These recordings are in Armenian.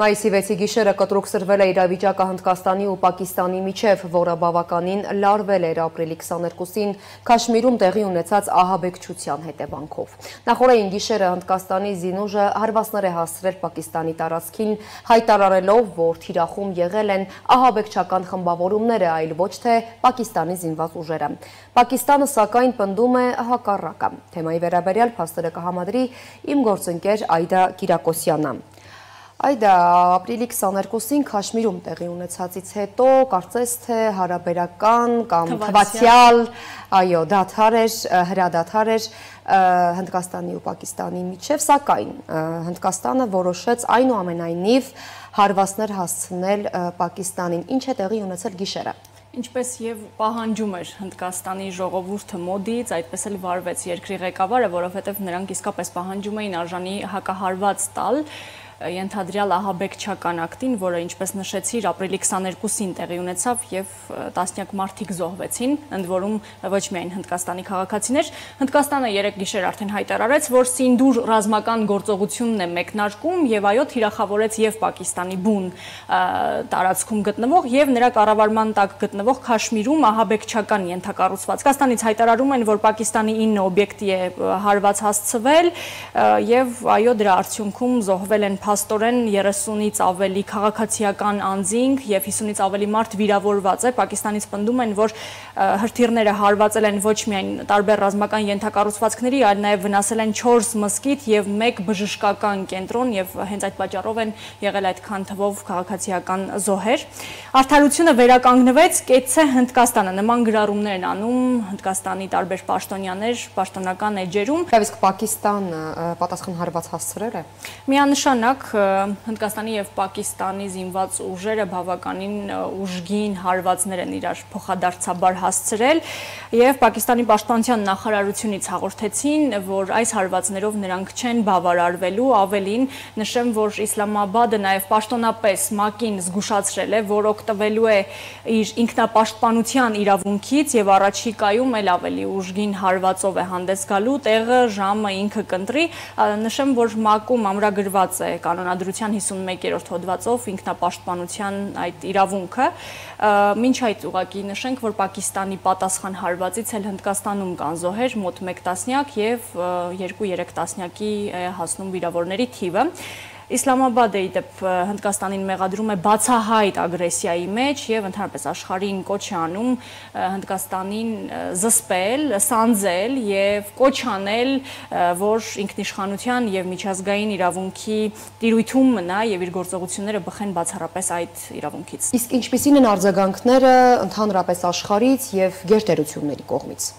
Մայիսի 6-ի գիշերը կտրուկ սրվել է իրավիճակը Հնդկաստանի ու Պակիստանի միջև, որը բավականին լարվել էր ապրիլի 22-ին Քաշմիրում տեղի ունեցած ահաբեկչության հետևանքով։ Նախորդային գիշերը Հնդկաստանի զինուժը հարվածներ է հասցրել Պակիստանի տարածքին, հայտարարելով, որ թիրախում եղել են ահաբեկչական խմբավորումները, այլ ոչ թե Պակիստանի զինված ուժերը։ Պակիստանը սակայն պնդում է հակառակը։ Թեմայի վերաբերյալ փաստերը կհամադրի իմ գործընկեր Այդա Կիրակոսյանը։ Այդա, ապրիլի 22-ին Քաշմիրում տեղի ունեցածից հետո կարծես թե հարաբերական կամ թվացյալ, այո, հրադադար էր Հնդկաստանի ու Պակիստանի միջև, սակայն Հնդկաստանը որոշեց այնուամենայնիվ հարվածներ հասցնել Պակիստանին, ինչ է տեղի ունեցել գիշերը։ Ինչպես եւ պահանջում էր Հնդկաստանի ժողովուրդը մոդից, այդպես էլ վարվեց երկրի ղեկավարը, որովհետեւ նրանք իսկապես պահանջում էին արժանի հակահարված տալ ենթադրյալ ահաբեկչական ակտին, որը ինչպես նշեցիր, ապրիլի 22-ին տեղի ունեցավ եւ տասնյակ մարդիկ զոհվեցին, ընդ որում ոչ միայն Հնդկաստանի քաղաքացիներ։ Հնդկաստանը երեք գիշեր արդեն հայտարարեց, որ Սինդուր ռազմական գործողությունն է մեկնարկում եւ այո, թիրախավորեց եւ Պակիստանի բուն տարածքում գտնվող եւ նրա կառավարման տակ գտնվող Քաշմիրում ահաբեկչական ենթակառուցվածք։ Հնդկաստանից հայտարարում են, որ Պակիստանի 9 օբյեկտի է հարված հասցվել եւ այո, դրա արդյունքում զոհվել են փաստորեն 30-ից ավելի քաղաքացիական անձինք եւ 50-ից ավելի մարդ վիրավորված է։ Պակիստանից պնդում են, որ հրթիռները հարվածել են ոչ միայն տարբեր ռազմական ենթակառուցվածքների, այլ նաեւ վնասել են 4 մզկիթ եւ 1 բժշկական կենտրոն եւ հենց այդ պատճառով են եղել այդքան թվով քաղաքացիական զոհեր։ Արդարությունը վերականգնվեց, կեցցե Հնդկաստանը նման գրառումներ են անում Հնդկաստանի տարբեր պաշտոնյաներ պաշտոնական էջերում։ Իսկ Պակիստանը պատասխան հարված հասցրել է։ Միանշանակ Հնդկաստանի եւ Պակիստանի զինված ուժերը բավականին ուժգին հարվածներ են իրար փոխադարձաբար հասցրել եւ Պակիստանի պաշտպանության նախարարությունից հաղորդեցին, որ այս հարվածներով նրանք չեն բավարարվելու, ավելին նշեմ, որ Իսլամաբադը նաեւ պաշտոնապես ՄԱԿ-ին զգուշացրել է, որ օգտվելու է իր ինքնապաշտպանության իրավունքից եւ առաջիկայում էլ ավելի ուժգին հարվածով է հանդես գալու, տեղը, ժամը ինքը կընտրի։ Նշեմ, որ ՄԱԿ-ում ամրագրված է կանոնադրության 51-րդ հոդվածով ինքնապաշտպանության այդ իրավունքը։ Մինչ այդ ուղղակի նշենք, որ Պակիստանի պատասխան հարվածից էլ Հնդկաստանում կան զոհեր, մոտ 1 տասնյակ եւ 2-3 տասնյակի հասնում վիրավորների թիվը։ Իսլամաբադը իդեպ Հնդկաստանին մեղադրում է բացահայտ ագրեսիայի մեջ եւ ընդհանրապես աշխարհին կոչ է անում Հնդկաստանին զսպել, սանձել եւ կոչ անել, որ ինքնիշխանության եւ միջազգային իրավունքի տիրույթում մնա եւ իր գործողությունները բխեն բացառապես այդ իրավունքից։ Իսկ ինչպիսին են արձագանքները ընդհանրապես աշխարհից եւ գերտերությունների կողմից։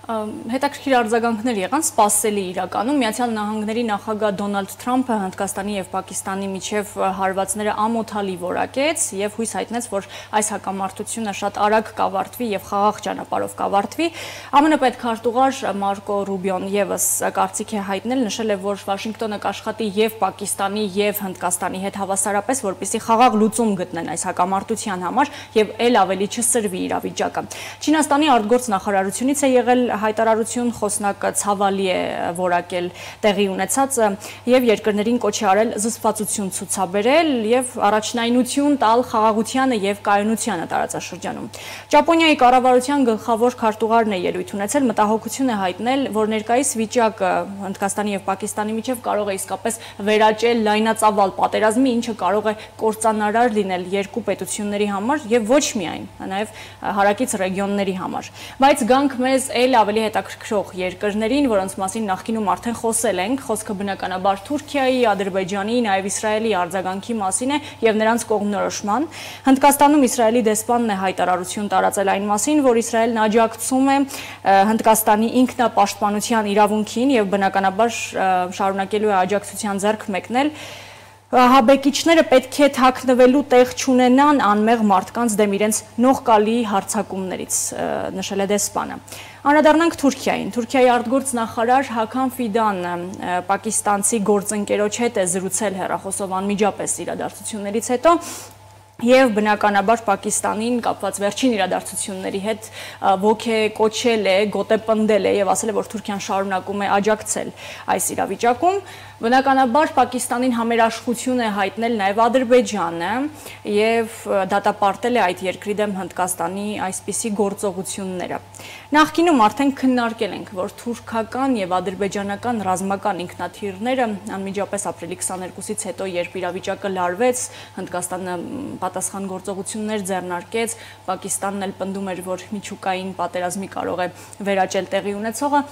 Հետաքրքիր արձագանքներ եղան, սպասելի իրականում։ Միացյալ Նահանգների նախագահ Դոնալդ Թրամփը Հնդկաստանի եւ Պակիստանի միջև հարվածները ամոթալի որակեց եւ հույս հայտնեց, որ այս հակամարտությունը շատ արագ կավարտվի եւ խաղաղ ճանապարհով կավարտվի։ ԱՄՆ պետքարտուղար Մարկո Ռուբիոն եւս կարծիք է հայտնել, նշել է, որ Վաշինգտոնը կաշխատի եւ Պակիստանի եւ Հնդկաստանի հետ հավասարապես, որպեսզի խաղաղ լուծում գտնեն այս հակամարտության համար եւ ել ավելի չսրվի իրավիճակը։ Չինաստանի արտգործ նախարարությունից է եղել հայտարարություն, խոսնակը ցավալի է որակել տեղի ունեցածը եւ երկրներին կոչ է արել զսպվածություն ցուցաբերել եւ առաջնայնություն տալ խաղաղությանը եւ կայունությանը տարածաշրջանում։ Ճապոնիայի կառավարության գլխավոր քարտուղարն է ելույթ ունեցել, մտահոգություն է հայտնել, որ ներկայիս վիճակը Հնդկաստանի եւ Պակիստանի միջև կարող է իսկապես վերաճել լայնածավալ պատերազմի, ինչը կարող է կործանարար լինել երկու պետությունների համար եւ ոչ միայն, նաեւ հարակից ռեգիոնների համար։ Բայց գանք մեզ ավելի հետաքրքրող երկրներին, որոնց մասին նախկինում արդեն խոսել ենք, խոսքը բնականաբար Թուրքիայի, Ադրբեջանի, նաև Իսրայելի արձագանքի մասին է եւ նրանց կողմնորոշման։ Հնդկաստանում Իսրայելի դեսպանն է հայտարարություն տարածել այն մասին, որ Իսրայելն աջակցում է Հնդկաստանի ինքնապաշտպանության իրավունքին եւ բնականաբար շարունակելու է աջակցության ձեռք մեկնել։ Ահաբեկիչները պետք է թաքնվելու տեղ չունենան անմեղ մարդկանց դեմ իրենց նողկալի հարձակումներից, նշել է դեսպանը։ Անդրադառնանք Թուրքիային։ Թուրքիայի արտգործ նախարար Հական Ֆիդանը պակիստանցի գործընկերոջ հետ է զրուցել հեռախոսով անմիջապես իրադարձություններից հետո Եվ բնականաբար Պակիստանին կապված վերջին իրադարձությունների հետ ոգեկոչել է, գոտեպնդել է եւ ասել է, որ Թուրքիան շարունակում է աջակցել այս իրավիճակում։ Բնականաբար Պակիստանին համերաշխություն է հայտնել նաև Ադրբեջանը եւ դատապարտել է այդ երկրի դեմ Հնդկաստանի այսպիսի գործողությունները։ Նախկինում արդեն քննարկել ենք, որ թուրքական եւ ադրբեջանական ռազմական ինքնաթիռները անմիջապես ապրիլի 22-ից հետո, երբ իրավիճակը լարվեց, Հնդկաստանը պատասխան գործողություններ ձեռնարկեց, Պակիստանն էլ պնդում էր, որ միջուկային պատերազմի կարող է վերաճել տեղի ունեցողը,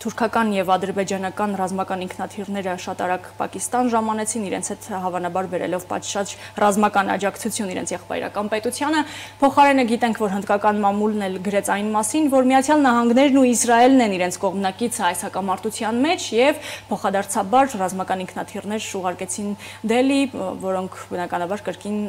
թուրքական եւ ադրբեջանական ռազմական ինքնաթիռները շատ արագ Պակիստան ժամանեցին, իրենց հետ հավանաբար բերելով պատշաճ ռազմական աջակցություն իրենց եղբայրական պետությանը։ Փոխարենը գիտենք, որ հնդկական մամուլն էլ գրեց այն մասին, որ Միացյալ Նահանգներն ու Իսրայելն են իրենց կողմնակիցը այս հակամարտության մեջ եւ փոխադարձաբար ռազմական ինքնաթիռներ ուղարկեցին Դելհի, որոնք բնականաբար կրկին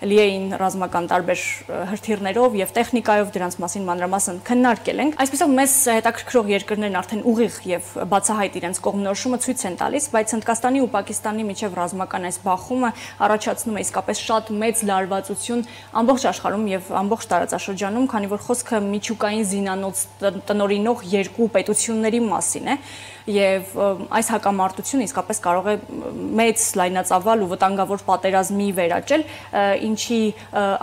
լի էին ռազմական տարբեր հրթիռներով եւ տեխնիկայով, դրանց մասին մանրամասն քննարկել ենք։ Այսպեսով մեզ հետաքրքրող երկրներն արդեն ուղիղ եւ բացահայտ իրենց կողմնորոշումը ցույց են տալիս, բայց Հնդկաստանի ու Պակիստանի միջև ռազմական այս բախումը առաջացնում է իսկապես շատ մեծ լարվածություն ամբողջ աշխարհում եւ ամբողջ տարածաշրջանում, քանի որ խոսքը միջուկային զինանոց տնօրինող երկու պետությունների մասին է եւ այս հակամարտությունը իսկապես կարող է մեծ լայնածավալ ու վտանգավոր պատերազմի վերաճել, ինչի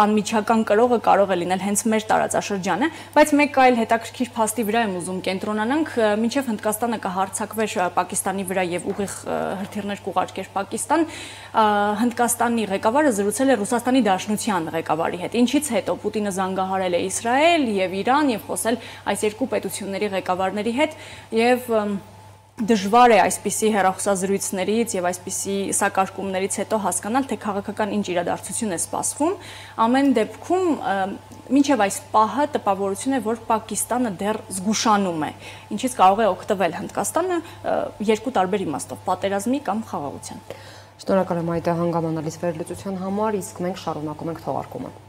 անմիջական կրողը կարող է լինել հենց մեր տարածաշրջանը, բայց մեկ այլ հետաքրքիր փաստի վրա եմ ուզում կենտրոնանանք, մինչև Հնդկաստանը կհարձակվեր Պակիստանի վրա եւ ուղիղ հրթիռներ կուղարկեր Պակիստան, Հնդկաստանի ղեկավարը զրուցել է Ռուսաստանի Դաշնության ղեկավարի հետ, ինչից հետո Պուտինը զանգահարել է Իսրայել եւ Իրան եւ խոսել այս երկու պետությունների ղեկավարների հետ եւ դժվար է այսպիսի հեռախոսազրույցներից եւ այսպիսի սակարկումներից հետո հասկանալ, թե քաղաքական ինչ իրադարձություն է սպասվում։ Ամեն դեպքում մինչև այս պահը տպավորություն է, որ Պակիստանը դեռ զգուշանում է, ինչից կարող է օգտվել Հնդկաստանը երկու տարբեր իմաստով՝ պատերազմի կամ խաղաղության։ Շնորհակալ եմ այդ հանգամանալից վերլուծության համար, իսկ մենք շարունակում ենք թողարկումը։